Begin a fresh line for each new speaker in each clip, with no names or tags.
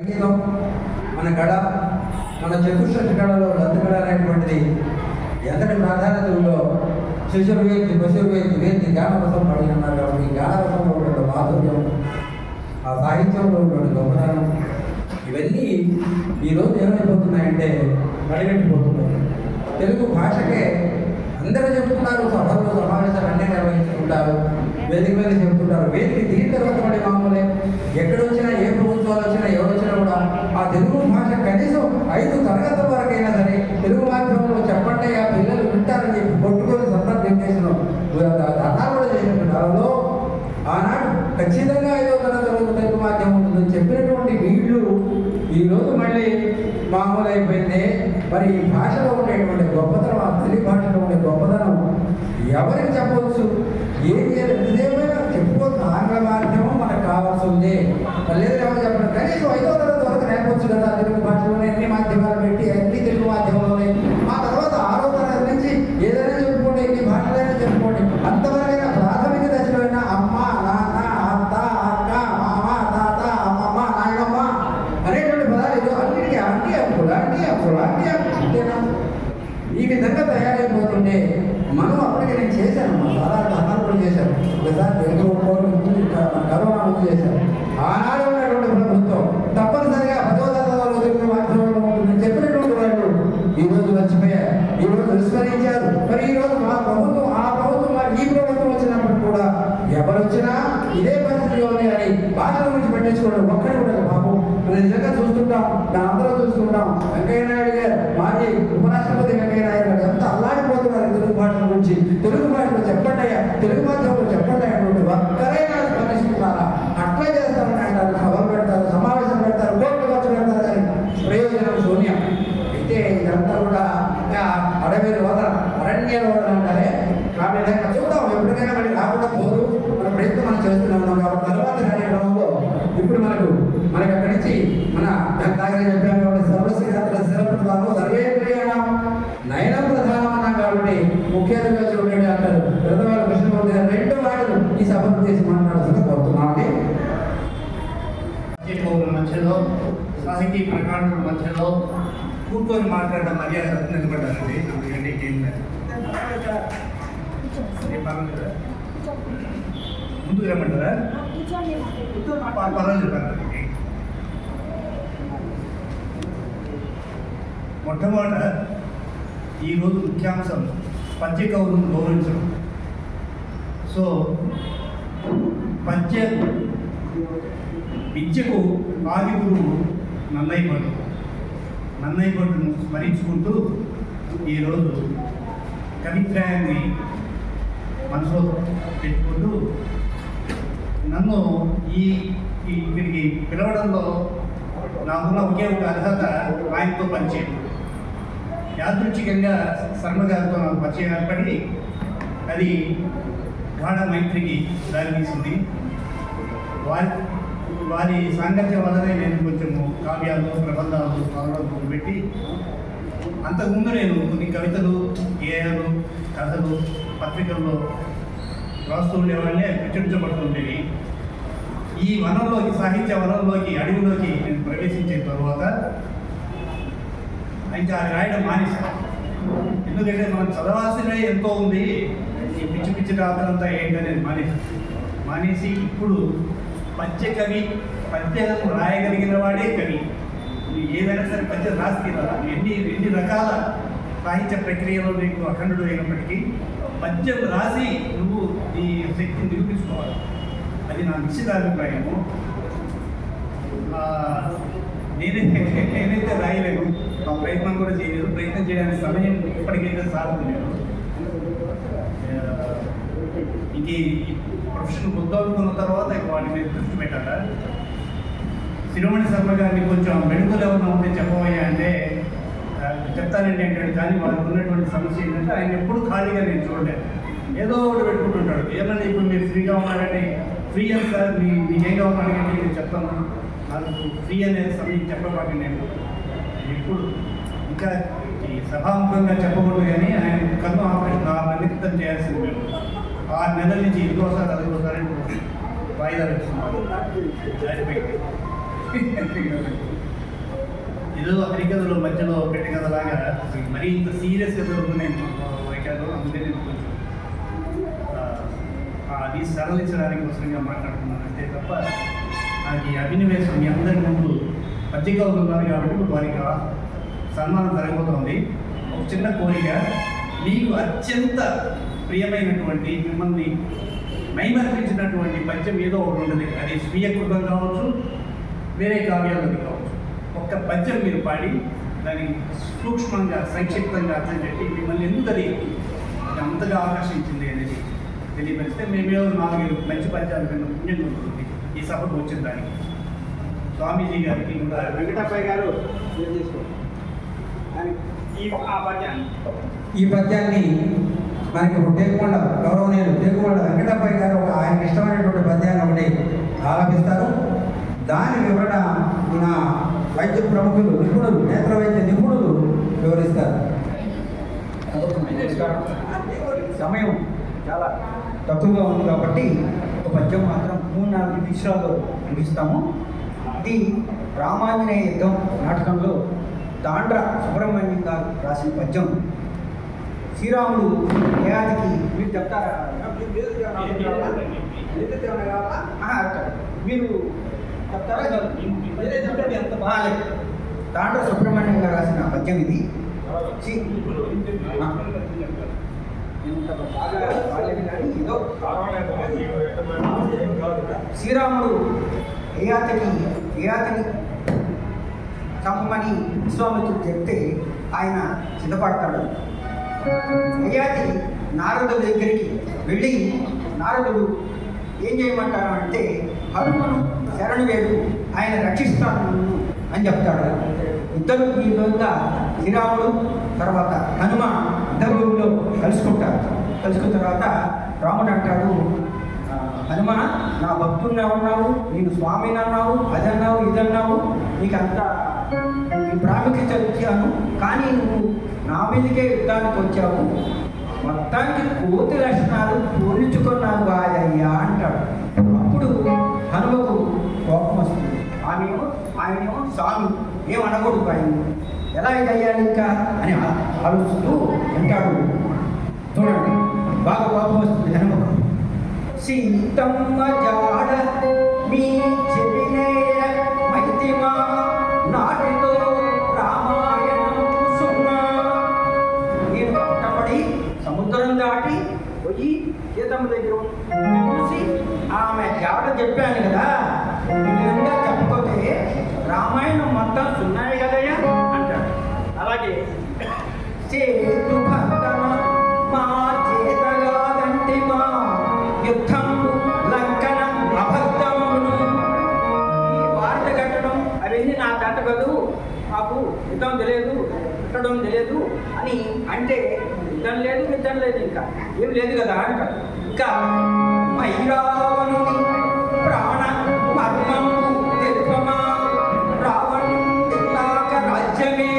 సంగీతం మన కళ, మన చతుశ్రుతి కళలో దంతకళ అనేటువంటిది ఎంతటి ప్రాధాన్యత ఉందో శిశుర్వేది పశుర్వేది వేది గానరసం పడి ఉన్నారు. కాబట్టి గానరసంలో ఉన్న మాధుర్యం, ఆ సాహిత్యంలో ఉన్న గొప్పతనం ఇవన్నీ ఈరోజు ఏమైపోతున్నాయంటే మడిగట్టిపోతున్నాయి. తెలుగు భాషకే అందరూ చెప్తున్నారు, సభల్లో సమావేశాలు అన్నీ నిర్వహించుకుంటారు, వేదిక మీద చెప్తుంటారు. వేదిక దీని తర్వాత పడి మామూలే ఎక్కడ వచ్చినా ఏ ప్రభుత్వాలు వచ్చినా ఎవరు వచ్చినా కూడా ఆ తెలుగు భాష కనీసం 5 తరగతుల వరకైనా సరే తెలుగు మాధ్యమంలో చెప్పండి ఆ పిల్లలు వింటారని చెప్పి కొట్టుకొని సందర్భం చేసిన అన్నారు కూడా చేసినటువంటి వాళ్ళలో ఆనాడు ఖచ్చితంగా 5వ తరగతి వరకు తెలుగు మాధ్యమం ఉంటుందని చెప్పినటువంటి వీళ్ళు ఈరోజు మళ్ళీ మామూలు అయిపోయింది. మరి ఈ భాషలో ఉండేటువంటి గొప్పతనం, ఆ తెలుగు భాషలో ఉండే గొప్పతనం ఎవరికి చెప్పవచ్చు? ఏమైనా చెప్పుకోవచ్చు. ఆంగ్ల మాధ్యమం మనకు కావాల్సి ఉంది, లేదు ఎవరు చెప్పండి. కనీసం 5వ తరగతి వరకు నేర్పవచ్చు కదా తెలుగు భాషలోనే, అన్ని మాధ్యమాలు పెట్టి అన్ని తెలుగు మాధ్యమంలోనే. ఆ తర్వాత 6వ తరగతి నుంచి ఏదైనా చెప్పుకోండి, ఎన్ని భాషలైనా చెప్పుకోండి. అంతవరకైనా ప్రాథమిక దశలో అయినా అమ్మ, నాన్న, అత్త, అక్క, మామ, తాత, అమ్మమ్మ, నాయనమ్మ అనేటువంటి పదాలు అన్నిటికీ అన్ని అప్పులు అంతేనా? ఈ విధంగా తయారైపోతుంటే మనం అప్పటికి నేను చేశాను, మా సాధారణ అన్నారు కూడా చేశాను. ఒకసారి కరోనా ముందు చేశాను. ఆనాడు ఉన్నటువంటి ప్రభుత్వం తప్పనిసరిగా 10వ తరగతిలో తెలుగు మాధ్యమంలో ఉంటుందని చెప్పినటువంటి వాళ్ళు ఈరోజు మర్చిపోయారు, ఈరోజు విస్మరించారు. మరి ఈరోజు మా ప్రభుత్వం, ఆ ప్రభుత్వం, మరి ఈ ప్రభుత్వం వచ్చినప్పుడు కూడా ఎవరు వచ్చినా ఇదే పరిస్థితిలోనే అని భాషల గురించి పెట్టించుకోవడం ఒక్కడి కూడా బాబు మనం నిజంగా చూస్తుంటాం, అందరూ చూస్తుంటాం. వెంకయ్య నాయుడు గారు, మాజీ ఉపరాష్ట్రపతి వెంకయ్య నాయుడు గారు ఎంత అల్లాడిపోతున్నారు తెలుగు భాషల గురించి. తెలుగు భాషలో చెప్పండి అయ్యా, తెలుగు మాధ్యమంలో చెప్పండి అయ్యా, ఒక్కరైనా స్పందిస్తున్నారా? అట్లా చేస్తామని అంటారు, సభలు పెడతారు, సమావేశం పెడతారు, కోర్టు ఖర్చు పెడతారు, కానీ ప్రయోజనం శూన్యం. అయితే ఇదంతా కూడా అడవి రోదన, అరణ్య రోదన అంటారే. ఆ విధంగా చూద్దాం, ఎప్పటికైనా మళ్ళీ రాకుండా పోదు. మన ప్రయత్నం మనం చేస్తూనే ఉన్నాం. కాబట్టి తర్వాత కార్యక్రమంలో ఇప్పుడు మనకు అక్కడి నుంచి మన దాకా చెప్పాము కాబట్టి సర్వశ్రీయాత్ర స్థిరపడతాము సర్వేంద్రియాణం నయనం ప్రధానం అన్నాం. కాబట్టి ముఖ్య అతిథిగా చూడండి అంటారు పెద్దవాళ్ళ కృష్ణమూర్తి గారు 2 మాటలు ఈ సభను చేసి మాట్లాడాల్సిన కోరుతున్నామండి.
మధ్యలో సాహితీ ప్రకాశం మధ్యలో కూర్చొని మాట్లాడడం మర్యాద నిలబడ్డానండి. ఎందుకంటే ముందుకు రమ్మంటారా? పర్వాలేదు చెప్పారు. మొట్టమొదట ఈరోజు ముఖ్యాంశం పద్య కవులను గౌరవించడం. సో విద్యకు ఆది గురువు నన్నయ్య భట్టును స్మరించుకుంటూ ఈరోజు కవిత్రయాన్ని మనసులో పెట్టుకుంటూ నన్ను వీరికి పిలవడంలో నాకున్న ఒకే ఒక అర్హత ఆయనతో పరిచయం. యాదృచ్ఛికంగా శర్మ గారితో నాకు పరిచయం ఏర్పడి అది గాఢ మైత్రికి దారితీసింది. వారి సాంగత్యం వల్లనే నేను కొంచెము కావ్యాలు, ప్రబంధాలు చదవడం పెట్టి అంతకుముందు నేను కొన్ని కవితలు, గేయాలు, కథలు పత్రికల్లో రాస్తూ ఉండేవాళ్ళే ప్రచురించబడుతుండేవి. ఈ వనంలోకి, సాహిత్య వనంలోకి, అడవిలోకి నేను ప్రవేశించిన తర్వాత ఇంకా రాయడం మానేశాను. ఎందుకంటే మనం చదవాల్సినవి ఎంతో ఉంది, ఈ పిచ్చి పిచ్చి రాత్రంతా ఏంటనేది మానేసి ఇప్పుడు పద్యం రాయగలిగిన వాడే కవి. ఏదైనా సరే పద్యం రాసి ఎన్ని రకాల సాహిత్య ప్రక్రియలో నీకు అఖండుడు అయినప్పటికీ పద్యం రాసి నువ్వు ఈ శక్తిని నిరూపించుకోవాలి. అది నా నిశ్చితాభిప్రాయము. నేనైతే రాయలేను, ఆ ప్రయత్నం కూడా చేయలేదు. ప్రయత్నం చేయడానికి సమయం ఇప్పటికైతే సాగుతున్నాను. ఇంక ప్రొఫెషన్ గుర్తవుకున్న తర్వాత ఇక వాటి మీద దృష్టి పెట్టాల. శిరోమణి శర్మ గారిని కొంచెం మెడుకులు ఏమన్నా ఉంటే చెప్పబోయా అంటే చెప్తానండి ఏంటంటే, కానీ వాళ్ళకు ఉన్నటువంటి సమస్య ఏంటంటే ఆయన ఎప్పుడు ఖాళీగా నేను చూడలేదు, ఏదో ఒకటి పెట్టుకుంటుంటాడు. ఏమన్నా ఇప్పుడు మీరు ఫ్రీగా ఉన్నారంటే ఫ్రీ అని సార్ మీకేగా ఉన్నాడంటే నేను చెప్తాను, నాకు ఫ్రీ అనేది సమయం చెప్పబాక నేను ఇప్పుడు ఇంకా ఈ సభాముఖంగా చెప్పకూడదు. కానీ ఆయన కన్ను ఆపరేషన్ 6 నెలల క్రితం చేయాల్సింది. మేము 6 నెలల నుంచి ఇంకోసారి అదికోసారి వాయిదాలు ఇస్తున్నాం. ఏదో హరికథలో మధ్యలో పెట్టే కథలాగా మరీ ఇంత సీరియస్గా జరుగుతున్నాయి వైఖరిలో. అందుకే నేను కొంచెం అది సరళించడానికి కోసంగా మాట్లాడుతున్నాను అంతే తప్ప నాకు ఈ అభినవేశం మీ అందరి ముందు పత్రికలు ఉన్నారు కాబట్టి వారికి సన్మానం జరగబోతోంది. ఒక చిన్న కోరిక, మీకు అత్యంత ప్రియమైనటువంటి మిమ్మల్ని మైమర్పించినటువంటి పద్యం ఏదో ఒకటి ఉంటుంది. అది స్వీయ కృతం కావచ్చు, వేరే కావ్యాలది కావచ్చు. ఒక్క పద్యం మీరు పాడి దాన్ని సూక్ష్మంగా సంక్షిప్తంగా అర్థం చెప్పి మిమ్మల్ని ఎందుకు అది అంతగా ఆకర్షించింది అనేది తెలియపరిస్తే మేమేమో 4 మంచి పద్యాలు విన్న పుణ్యం ఉంటుంది ఈ సభకు వచ్చిన దానికి. స్వామీజీ గారికి కూడా
వెంకటప్పయ్య గారు
ఈ పద్యాన్ని మనకి ఇప్పుడు టేకుకొండ గౌరవనీయులు టేకుకొండ వెంకటప్పయ్య గారు ఆయనకి ఇష్టమైనటువంటి పద్యాన్ని ఒకటి ఆలపిస్తారు. దాని వివరణ మన వైద్య ప్రముఖులు నిపుణులు, నేత్ర వైద్య నిపుణులు వివరిస్తారు.
సమయం చాలా తక్కువగా ఉంది కాబట్టి ఒక పద్యం మాత్రం 3-4 నిమిషాల్లో ముగిస్తాము. ఇది రామాంజనేయ యుద్ధం నాటకంలో తాండ్ర సుబ్రహ్మణ్యం గారు రాసిన పద్యం. శ్రీరాముడు ఏడాదికి మీరు చెప్తారా? మీరు చెప్తారా? ఎంత బాగాలేదు. తాండ్ర సుబ్రహ్మణ్యం గారు రాసిన పద్యం ఇది. శ్రీరాముడు ఏయాతిని చంపమని విశ్వామిత్రుడు చెప్తే ఆయన సిద్ధపడతాడు. యయాతి నారదుడి దగ్గరికి వెళ్ళి నారదుడు ఏం చేయమంటారు అంటే హనుమను శరణు వేడు, ఆయన రక్షిస్తాను అని చెప్తాడు. ఇద్దరు ఈ విధంగా శ్రీరాముడు తర్వాత హనుమ యుద్ధభూమిలో కలుసుకుంటారు. కలుసుకున్న తర్వాత రాముడు అంటాడు, హనుమ నా భక్తుడిని అన్నావు, నేను స్వామిని అన్నావు, అదన్నావు ఇదన్నావు, నీకు అంత ప్రాముఖ్యత ఇచ్చాను, కానీ నువ్వు నా మీదకే యుద్ధానికి వచ్చావు, మొత్తానికి కోతి లక్షణాలు పోల్చుకున్నావు కాదయ్యా అంటాడు. అప్పుడు హనుమకు కోపం వస్తుంది. ఆయనేమో స్వామి ఏమనకూడదు, ఆయన ఎలా ఇదయ్యాలి ఇంకా అని ఆలోచిస్తూ అంటాడు. చూడండి, బాగా కోపం వస్తుంది హనుమకు. సీతమ్మ జాడ మీ చెవినేయ మైతిమా నాటితో రామాయణం సున్నా. నేను కష్టపడి సముద్రం దాటి పోయి సీతమ్మ దగ్గర చూసి ఆమె జాడ చెప్పాను కదా, ఈ విధంగా చెప్పకపోతే రామాయణం మొత్తం సున్నాయి కదయ్యా అంటాడు. అలాగే చేతు భక్తమ మా చేతగాదంటే మా యుద్ధం లంకన అబద్ధమును. ఈ వార్త కట్టడం అవన్నీ నా కట్టగదు, మాకు యుద్ధం తెలియదు, కట్టడం తెలియదు అని అంటే యుద్ధం లేదు ఇంకా ఏం లేదు కదా అంటారు. ఇంకా మైరావణుని ప్రాణ మర్మము తెలుపమా, రావణుడి రాజ్యమే.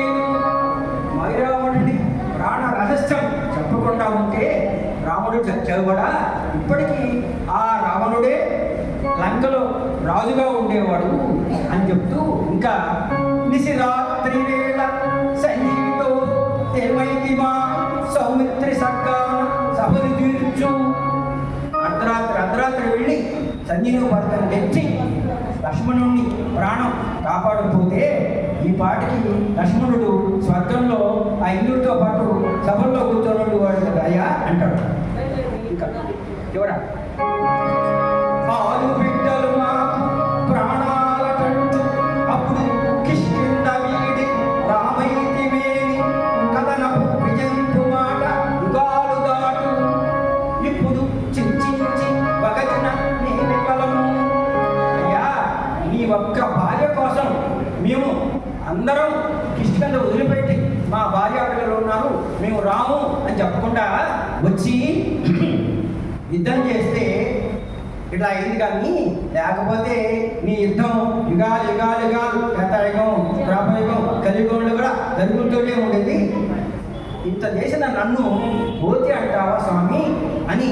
మైరావణుడి ప్రాణ రహస్యం చెప్పకుండా ఉంటే రాముడు చచ్చేవాడా? ఇప్పటికీ ఆ రావణుడే లంకలో రాజుగా ఉండేవాడు అని చెప్తూ ఇంకా నిశిరాత్రి వేళ సంజీవితో తెమైతిమా సౌమిత్రి సక్క సభలు తీర్చు. అర్ధరాత్రి వెళ్ళి సంజీవి పర్వతం తెచ్చి లక్ష్మణుడిని ప్రాణం కాపాడకపోతే ఈ పాటికి లక్ష్మణుడు స్వర్గంలో ఆ ఇంద్రుడితో పాటు సభల్లో కూర్చొని వాడు కదా అయ్యా అంటాడు. ఇంకా చివర ఆరు బిడ్డలు మాకు ప్రాణాల కంటూ అప్పుడు కిష్కింద వీడి రామైతి వేడి కథనపు విజయింపు మాట యుగాలు దాటు ఇప్పుడు చించించి వగచిన నేను కలము. అయ్యా, నీ ఒక్క భార్య కోసం మేము అందరం కిష్కింద వదిలిపెట్టి మా భార్య పిల్లలు ఉన్నారు, మేము రాము అని చెప్పకుండా వచ్చి యుద్ధం చేస్తే ఇట్లా అయింది. కానీ లేకపోతే నీ యుద్ధం యుగాలు గతయుగం ద్రాపయుగం కలియుగంలో కూడా జరుగుతూనే ఉండేది. ఇంత చేసిన నన్ను పోతే అంటావా స్వామి అని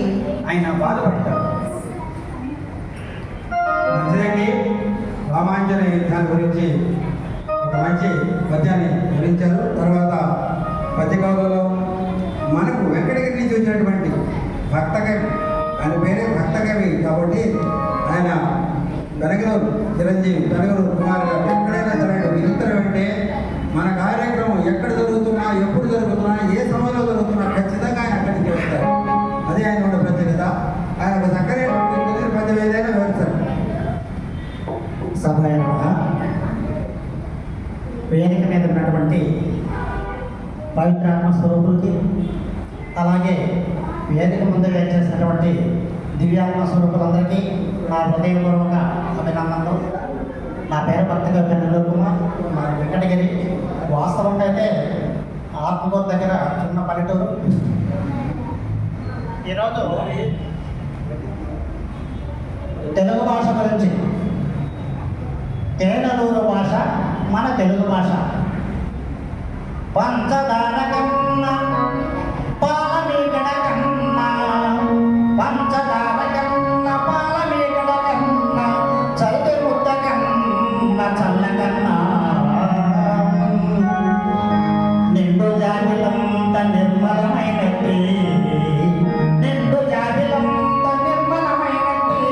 ఆయన బాధపడతాడు.
మంచిదండి, రామాంజనేయ యుద్ధాన్ని గురించి ఒక మంచి పద్యాన్ని వివరించారు. తర్వాత పద్యకవులలో మనకు వెంకటగిరి నుంచి వచ్చినటువంటి భక్తకవి, ఆయన పేరే భక్తకవి కాబట్టి ఆయన వెనగలూరు చిరంజీవి, వెనగలూరు కుమార్ గారు ఎక్కడైనా సరే నిరంతరం అంటే మన కార్యక్రమం ఎక్కడ జరుగుతున్నా, ఎప్పుడు జరుగుతున్నా, ఏ సమయంలో జరుగుతున్నా ఖచ్చితంగా ఆయన అక్కడి నుంచి వస్తారు. అదే ఆయన ఉన్న ప్రత్యేకత. ఆయన ఒక చక్కని పద్యం ఏదైనా వివరిస్తారు.
సభ వేదిక మీద ఉన్నటువంటి పవిత్రాత్మ స్వరూపులకి, అలాగే వేదిక ముందు వేచేసినటువంటి దివ్యాత్మ స్వరూపులందరికీ నా హృదయపూర్వక అభినందనలు. నా పేరు భక్తిగా పెన్నెలూరు కుమార్, మా వెంకటగిరి. వాస్తవంగా అయితే ఆత్మకూరు దగ్గర చిన్న పల్లెటూరు. ఈరోజు తెలుగు భాష గురించి, తేనెలూరు భాష మన తెలుగు భాష. పంచదార కన్నా పాలమీగడ కన్నా, పంచదార కన్నా పాలమీగడ కన్నా, చల్లి ముద్ద కన్నా చల్లకన్నా, నిండు జాబిలంత నిర్మలమైనట్టి, నిండు జాబిలంత నిర్మలమైనట్టి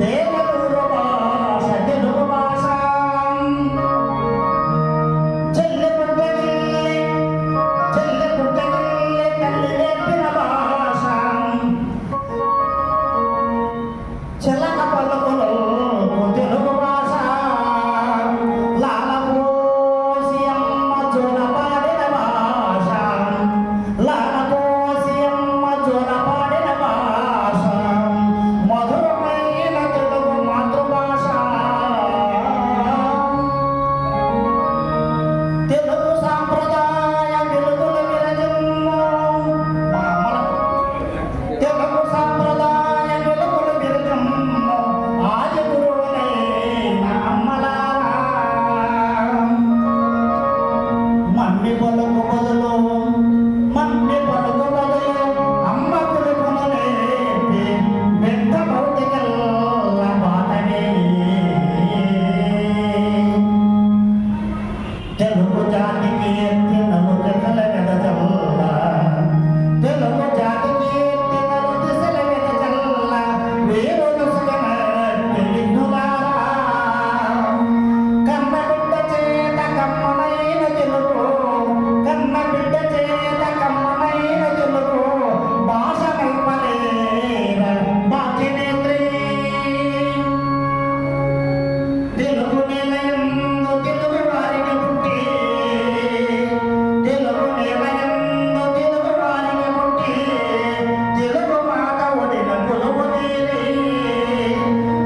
తేనెలూరు భాష తెలుగు భాష. చెల్లె పుట్టగిల్లి తల్లి నేర్పిన భాష, చిలక పలుకులు తెలుగు భాష. లాలపోసి అమ్మ జోల పాడిన భాష, లాలపోసి అమ్మ జోల పాడిన భాష, మధురమైన తెలుగు మాతృభాష. తెలుగు సాంప్రదాయ వెలుగుల విరజిమ్ము, తెలుగు సాంప్రదాయ వెలుగుల విరజిమ్ము, ఆది గురువులైన అమ్మలారా. మమ్మి పలుకు బదులు, మమ్మి పలుకు బదులు అమ్మ పిలుపును నేర్పి బిడ్డ భౌతికల్ల బాటనే. తెలుగు జాతికి ఎత్తినలు తెగల వెదజల్ల, తెలుగు జాతికి ఎత్తినలు దిశల వెదజల్ల, వీరులు సుగనట్టి విఘ్నులారా. కన్న బిడ్డ చేత కమ్మనైన తెలుగు, కన్న బిడ్డ చేత కమ్మనైన తెలుగు భాష నైపలేర బాధ్యనేత్రి. తెలుగు నిలయందు తెలుగు వారికి పుట్టి, తెలుగు నిలయందు తెలుగు వారికి పుట్టి, తెలుగు మాట ఒడిన కొలువు తీరి,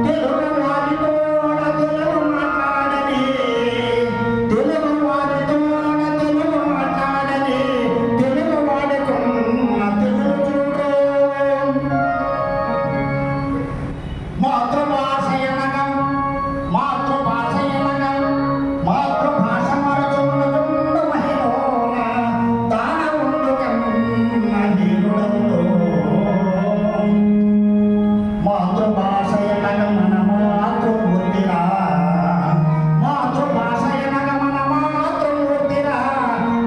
తెలుగు వారితోడ తెలుగు మాట్లాడని, తెలుగు వారితోడ తెలుగు మాట్లాడని, తెలుగు వాడుకున్న తెలుగు చూడు. మాతృభాష ఎనగా, మాతృభాష ఎనగా, మాతృభాష మరచుకున్నదుండు మహిళోన, తాన ఉండు కన్న హీనుడవుడు. మాతృభాష ఎనగా మన మాతృమూర్తిరా, మాతృభాష ఎనగా మన మాతృమూర్తిరా,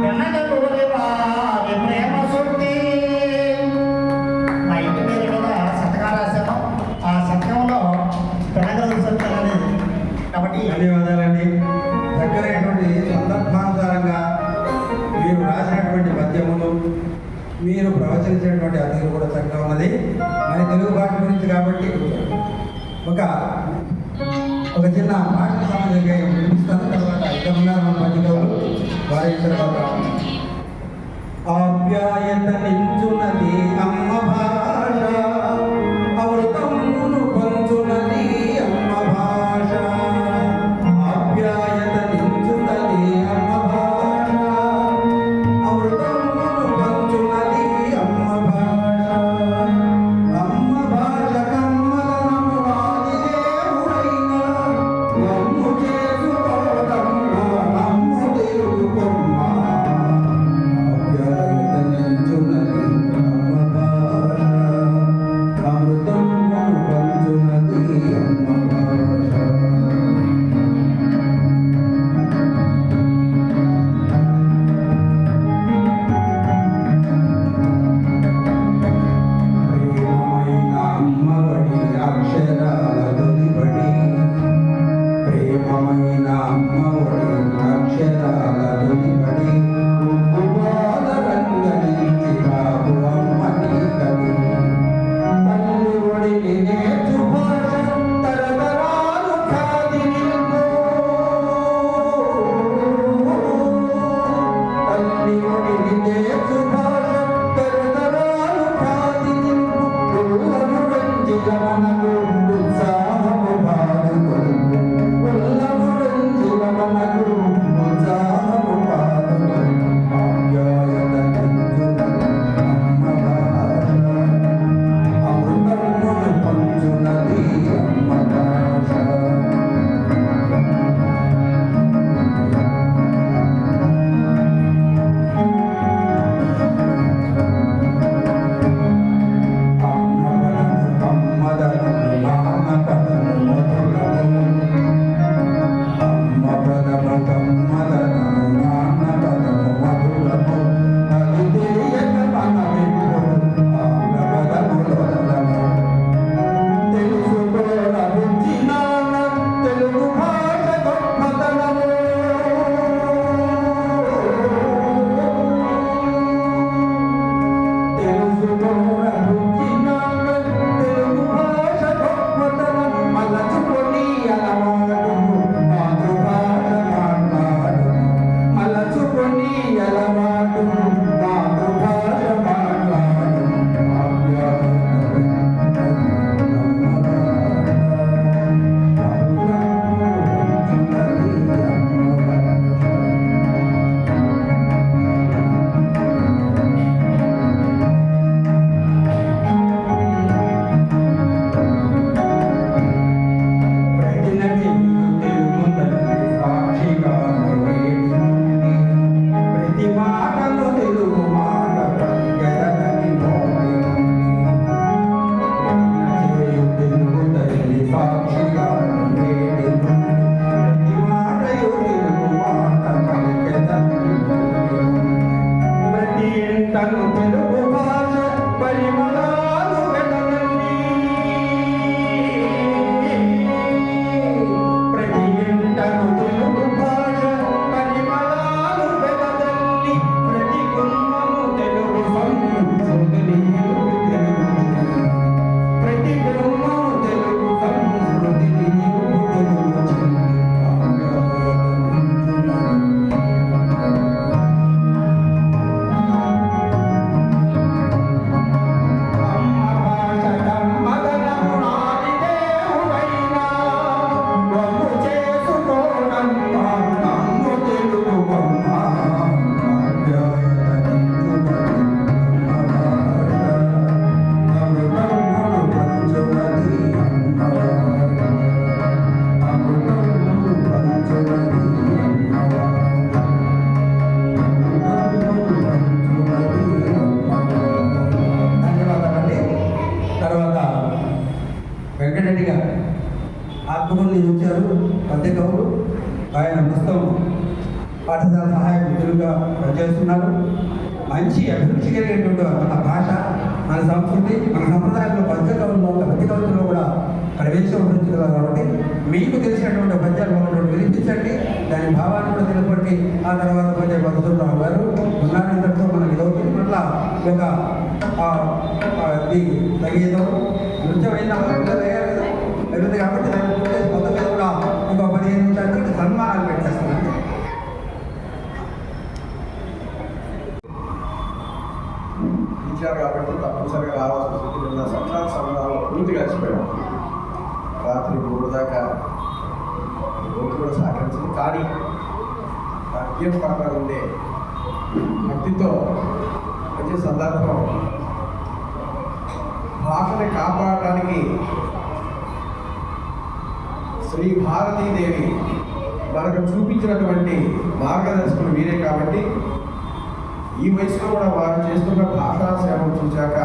వెనకలూరి వారి ప్రేమ శుద్ధి. మా ఇంటి పేరు మీద శతకం రాశాను. ఆ శతకంలో పెనగలూరు సత్యం అనేది కాబట్టి
ధన్యవాదాలండి. చక్కనైనటువంటి సందర్భానుసారంగా మీరు రాసినటువంటి పద్యములు, మీరు ప్రవచించినటువంటి అతిథులు కూడా చక్కగా ఉన్నది. మరి తెలుగు భాష గురించి కాబట్టి ఒక చిన్న భాష సమాజంగా వినిపిస్తాను. తర్వాత ఇక్కడ ఉన్నారు మన పద్యకవులు, వారి తర్వాత ఆప్యాయత నించున్నది అమ్మ భాష, అమృతమును పంచున్నది అమ్మ భాష. ఆప్యాయత నించున్నది అమ్మ భాష, అమృతమును పంచున్నది అమ్మ భాష. అమ్మ భాష కమ్మదనము ఆదిదేవుడైన నమ్ము చేసుకోదమ్మ, నమ్ము తెలుగు కొమ్మ. పాఠశాల సహాయ మిత్రులుగా పనిచేస్తున్నారు. మంచి అభిరుచి కలిగినటువంటి మన భాష, మన సంస్కృతి, మన సంప్రదాయంలో పద్య కవితలో కూడా ప్రవేశం ఉంటుంది కాబట్టి మీకు తెలిసినటువంటి పద్యాలు ఒకటి వినిపించండి, దాని భావాన్ని కూడా తెలుపండి. ఆ తర్వాత పద్య మధుసూదనరావు గారు ఉన్నారంతటితో మనకి ఇదవుతుంది. మళ్ళా ఒక సంగీతం నృత్యమైన జరుగుతుంది కాబట్టి దాన్ని మొత్తం మీద కూడా ఇంకో 15 నిమిషాలు సన్మానాలు పెట్టేస్తున్నాను.
ఇచ్చారు కాబట్టి తప్పనిసరిగా రావాల్సి వస్తుంది. నిన్న సంక్రాంతి సంబరాలు పూర్తిగా కలిసిపోయాం. రాత్రి 3 దాకా రోజు కూడా సహకరించింది. కానీ పద్యం పట్ల ఉండే భక్తితో వచ్చే సందర్భం భాషని కాపాడడానికి శ్రీ భారతీదేవి మనకు చూపించినటువంటి మార్గదర్శకులు వీరే కాబట్టి ఈ వయసులో కూడా వారు చేస్తున్న భాషా సేవలు చూశాక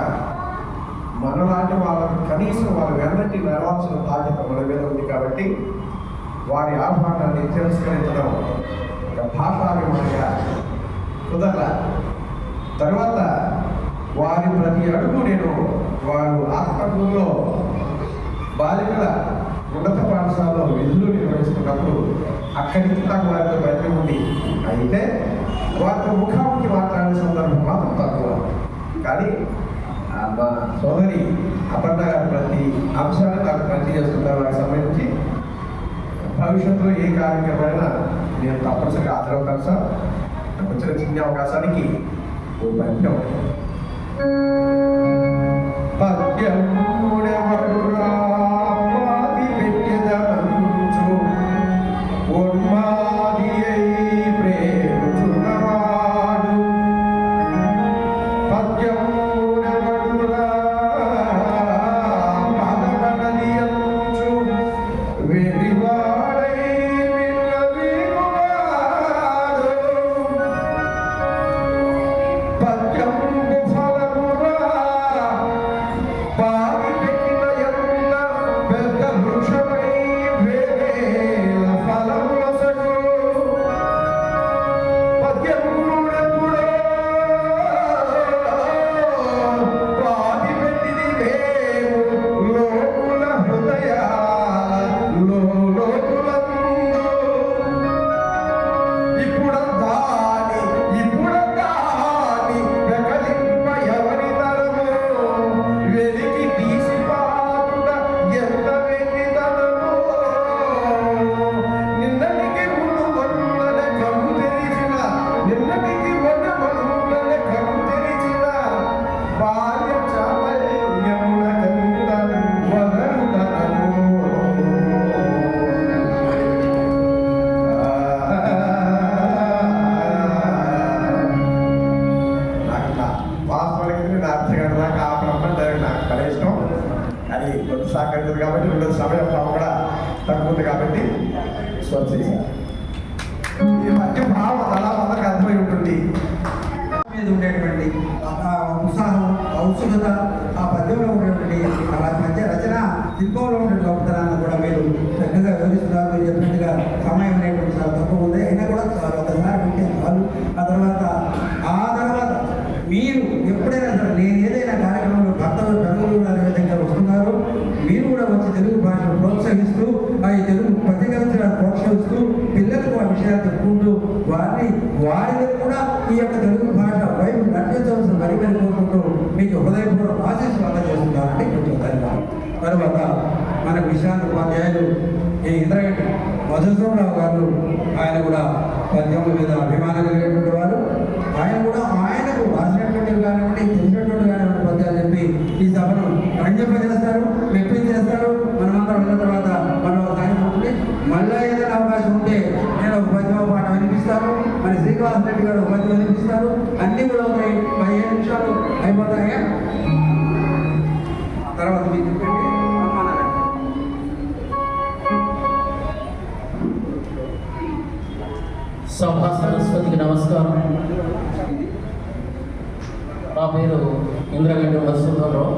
మనలాంటి వాళ్ళకి కనీసం వాళ్ళ వెన్నటి నడవాల్సిన బాధ్యత మన మీద ఉంది కాబట్టి వారి ఆహ్వానాన్ని తిరస్కరించడం ఒక భాషాభిమానిగా కుదరల. తర్వాత వారి ప్రతి అడుగు నేను వారు ఆత్మకూరులో బాలికల ఉన్నత పాఠశాలలో విధులు నిర్వహిస్తున్నప్పుడు అక్కడి నుంచి నాకు వారితో పరిచయం ఉంది. అయితే వారితో ముఖాముఖి మాట్లాడే సందర్భం మాత్రం తక్కువ. కానీ మా సోదరి అపర్ణ గారు ప్రతి అంశాన్ని నాకు పరిచయం చేస్తుంటారు. నాకు సంబంధించి భవిష్యత్తులో ఏ కార్యక్రమైనా నేను తప్పనిసరిగా హాజరవుతాను సార్. నాకు వచ్చిన చిన్న అవకాశానికి ఓ పద్యం సహకరించదు కాబట్టి రెండో సమయం కూడా తక్కువ ఉంది కాబట్టి స్వచ్ఛేశారు. ఈ మధ్య భావం అలా అందరికి అర్థమై ఉంటుంది.
మీద ఉండేటువంటి ఉత్సాహం, ఔత్సుకత, ఆ పద్యంలో ఉండేటువంటి ఆ పద్య రచన శిల్పంలో ఉండే గొప్పతనాన్ని కూడా మీరు చక్కగా వివరిస్తున్నారు. మీరు చెప్పినట్టుగా సమయం అనేటువంటి చాలా తక్కువ ఉంది, అయినా కూడా ఒకసారి వింటే చాలు. ఆ తర్వాత మీరు ఎప్పుడైనా సరే నేను ఏదైనా కార్యక్రమంలో తెలుగులో అనే విధంగా వస్తున్నారు, మీరు కూడా వచ్చి తెలుగు భాషను ప్రోత్సహిస్తూ ఆ తెలుగు పద్యకవితలను ప్రోత్సహిస్తూ పిల్లలకు ఆ విషయాలు చెప్పుకుంటూ వారిని కూడా ఈ యొక్క తెలుగు భాష వైపు నడిపించవలసిన మరి కోరుకుంటూ మీకు హృదయపూర్వక ఆశీస్సులు అందజేస్తున్నారంటే కొంచెం ధన్యవాదాలు. తర్వాత మనకు విశ్రాంతి ఉపాధ్యాయులు ఈ ఇంద్రగడ్డి మధుసూదనరావు గారు, ఆయన కూడా పద్యముల మీద అభిమానం కలిగినటువంటి వారు. ఆయన కూడా ఆయనకు రాసినటువంటి కానివ్వండి, తెలిసినటువంటి కానివ్వండి పద్యాలు చెప్పి ఈ సభను రంజపజేస్తారు, మెప్పించేస్తారు. మనమందరం వెళ్ళిన తర్వాత మనం సాయంత్రం మళ్ళీ ఏదైనా అవకాశం ఉంటే నేను ఒక పద్యం పాట వినిపిస్తాను, మరి శ్రీనివాస్ రెడ్డి గారు ఒక పద్యం వినిపిస్తారు. అన్నీ కూడా ఒక 15 నిమిషాలు అయిపోతాయి. తర్వాత మీకు చెప్పండి
సభా సరస్వతికి నమస్కారం. నా పేరు ఇంద్రగడ్డి మధుసూదనరావు.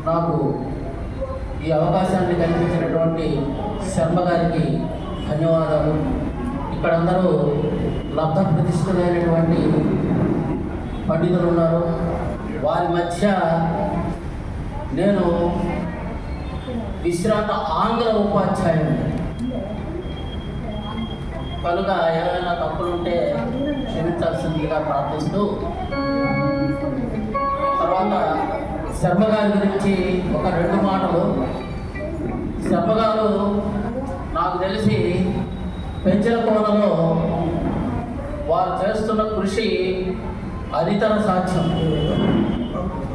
నాకు ఈ అవకాశాన్ని కల్పించినటువంటి శర్మ గారికి ధన్యవాదాలు. ఇక్కడ అందరూ లబ్ధ ప్రతిష్ఠులైనటువంటి పండితులు ఉన్నారు. వారి మధ్య నేను విశ్రాంత ఆంగ్ల ఉపాధ్యాయుడు కనుక ఏమైనా తప్పులుంటే క్షమించాల్సిందిగా ప్రార్థిస్తూ, తర్వాత శర్మ గారి గురించి ఒక 2 మాటలు. శర్మ గారు నాకు తెలిసి పెంచల కోనలో వారు చేస్తున్న కృషి అనితర సాధ్యం.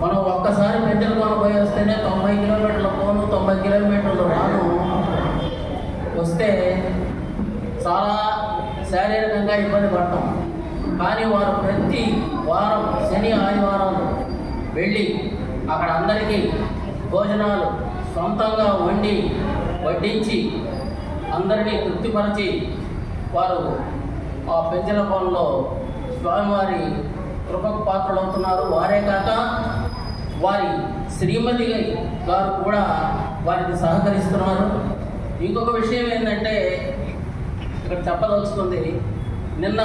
మనం ఒక్కసారి పెంచల కోన పోయి వస్తేనే 90 కిలోమీటర్ల పోను, 90 కిలోమీటర్లు రాను వస్తే చాలా శారీరకంగా ఇబ్బంది పడతాం. కానీ వారు ప్రతి వారం శని ఆదివారాలు వెళ్ళి అక్కడ అందరికీ భోజనాలు సొంతంగా వడ్డించి అందరినీ తృప్తిపరిచి వారు ఆ పెంచల కోనలో స్వామివారి కృపకు పాత్రలవుతున్నారు. వారే కాక వారి శ్రీమతి గారు కూడా వారికి సహకరిస్తున్నారు. ఇంకొక విషయం ఏంటంటే ఇక్కడ చెప్పదలుచుకుంది, నిన్న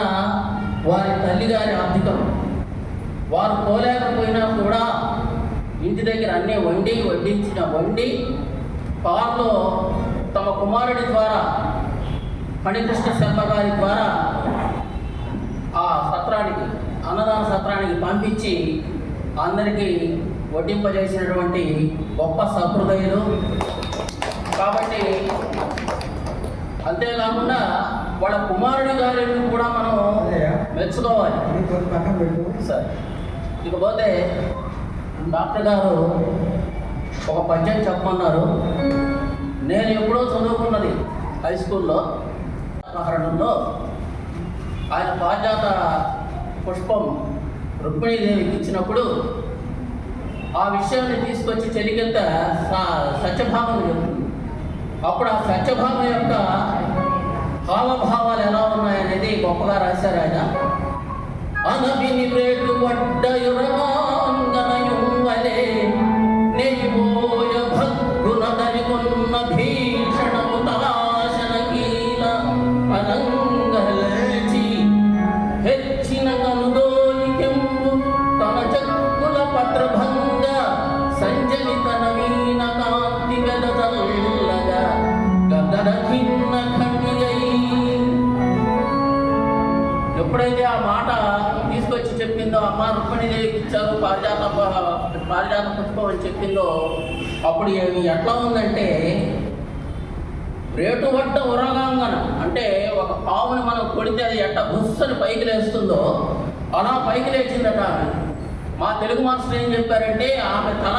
వారి తల్లిగారి ఆర్థికం వారు పోలేకపోయినా కూడా ఇంటి దగ్గర అన్నీ వండి కారులో తమ కుమారుడి ద్వారా ఫణికృష్ణ శర్మ గారి ద్వారా ఆ సత్రానికి, అన్నదాన సత్రానికి పంపించి అందరికీ వడ్డింపజేసినటువంటి గొప్ప సహృదయులు. కాబట్టి అంతేకాకుండా వాళ్ళ కుమారుడి గారిని కూడా మనం మెచ్చుకోవాలి. సరే, ఇకపోతే డాక్టర్ గారు ఒక పద్యం చెప్పమన్నారు. నేను ఎప్పుడో చదువుకున్నది హై స్కూల్లో మహరణంలో. ఆయన పారిజాత పుష్పం రుక్మిణీదేవికి ఇచ్చినప్పుడు ఆ విషయాన్ని తీసుకొచ్చి చెలికెత్త సత్యభామను చెప్తుంది. అప్పుడు ఆ సత్యభామ యొక్క హావభావాలు ఎలా ఉన్నాయనేది గొప్పగా రాశారు ఆయన. అనవిని రేటు వడ్డయురమాంగనయుంగలే నెయ్యిపోయ భగ్గున దరికొన్న భీషణము తలాశన కీల అనంగలేచి హెచ్చిన కనుదోలికెంపు తన చక్కుల పత్రభంగ సంజలిత నవీన కాంతి వెదజల్లగా గదరఖిన్న ఖండిగై. ఎప్పుడైతే ఆ మాట తీసుకొచ్చి చెప్పిందో, అమ్మ రుక్మిణీదేవికి ఇచ్చారు పారిజాత పుష్పం అని చెప్పిందో, అప్పుడు ఎట్లా ఉందంటే రేటు వడ్డ ఉరగాంగన అంటే ఒక పావుని మనం కొడితే అది ఎట్ట బుస్సని పైకి లేస్తుందో అలా పైకి లేచిందట ఆమె. మా తెలుగు మాస్టర్ ఏం చెప్పారంటే ఆమె తల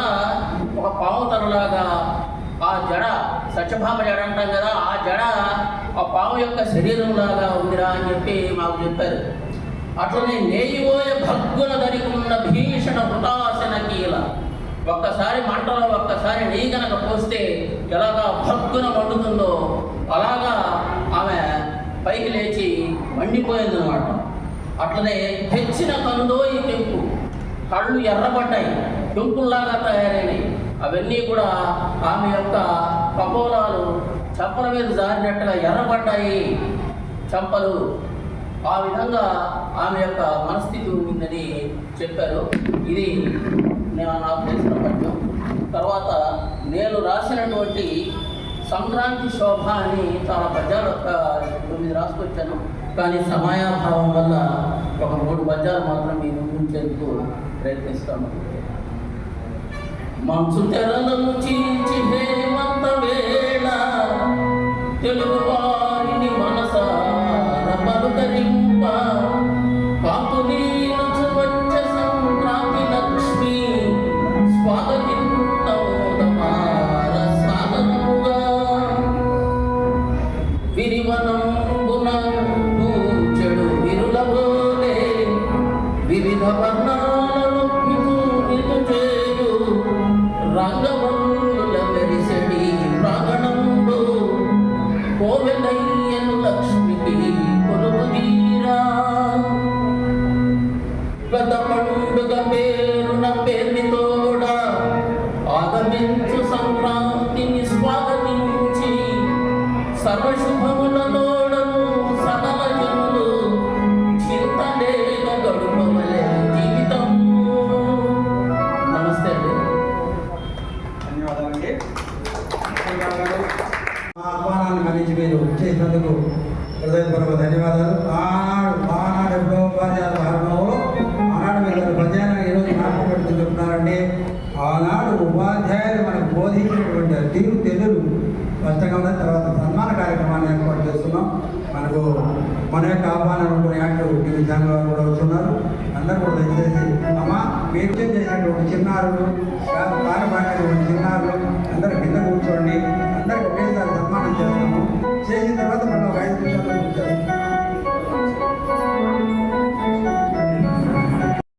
ఒక పావు తలలాగా, ఆ జడ సత్యభామ జడ అంటాం కదా, ఆ జడ ఆ పాము యొక్క శరీరంలాగా ఉందిరా అని చెప్పి మాకు చెప్పారు. అట్లనే నేయిపోయ భగ్గున దరికున్న భీషణ హృతాసన కీల. ఒక్కసారి మంటలో ఒక్కసారి నెయ్యి కనుక పోస్తే ఎలాగా భగ్గున మండుతుందో అలాగా ఆమె పైకి లేచి మండిపోయిందనమాట. అట్లనే హెచ్చిన కనుదోయి కెంపు, కళ్ళు ఎర్రబడ్డాయి, కెంపుల్లాగా తయారైనాయి. అవన్నీ కూడా ఆమె యొక్క కపోలాలు చెంపల మీద జారినట్టుగా ఎర్రబడ్డాయి చెంపలు. ఆ విధంగా ఆమె యొక్క మనస్థితి ఉండిందని చెప్పారు. ఇది నాకు తెలిసిన పద్యం. తర్వాత నేను రాసినటువంటి సంక్రాంతి శోభ అని చాలా పద్యాలు 9 రాసుకొచ్చాను. కానీ సమయాభావం వల్ల ఒక 3 పద్యాలు మాత్రం మీ ముందుంచేందుకు ప్రయత్నిస్తాను. మంచు తెరలను చీల్చి హేమంత వేళ తెలుగు వారిని మనసార పలుకరింప కాపునీలుచు వచ్చే సంక్రాంతి లక్ష్మి స్వాగతింతమోదమార సాగరముగా విరివనంబున చెడు విరులబోలే వివిధ వర్ణాలను చేయు రంగవల్లుల మెరిసెడి ప్రాంగణంలో కోవెలయ్యను లక్ష్మికి కొలువు తీరా గత పండుగ పేరున పేర్మితోడ ఆగమించు సంక్రాంతిని స్వాగతించి సర్వశుభములతో
హృదయపూర్వక ధన్యవాదాలు. ఆనాడు ఎప్పుడో ఉపాధ్యాయుల భాగంలో ఆనాడు వీళ్ళు పద్యాన్ని ఈరోజు జ్ఞాపకం పెడుతూ చెప్తున్నారంటే ఆనాడు ఉపాధ్యాయులు మనకు బోధించినటువంటి తీరు తెలుగు స్పష్టంగా ఉన్న తర్వాత సన్మాన కార్యక్రమాన్ని ఏర్పాటు చేస్తున్నాం. మనకు మన యొక్క ఆహ్వానం ఉంటున్న యాక్టివ్ టీవీ ఛానల్ వారు కూడా వస్తున్నారు. అందరూ కూడా దయచేసి అమ్మ మీరు చేసినటువంటి చిన్నారులు పాట పాడినటువంటి చిన్నారులు అందరూ కింద కూర్చోండి.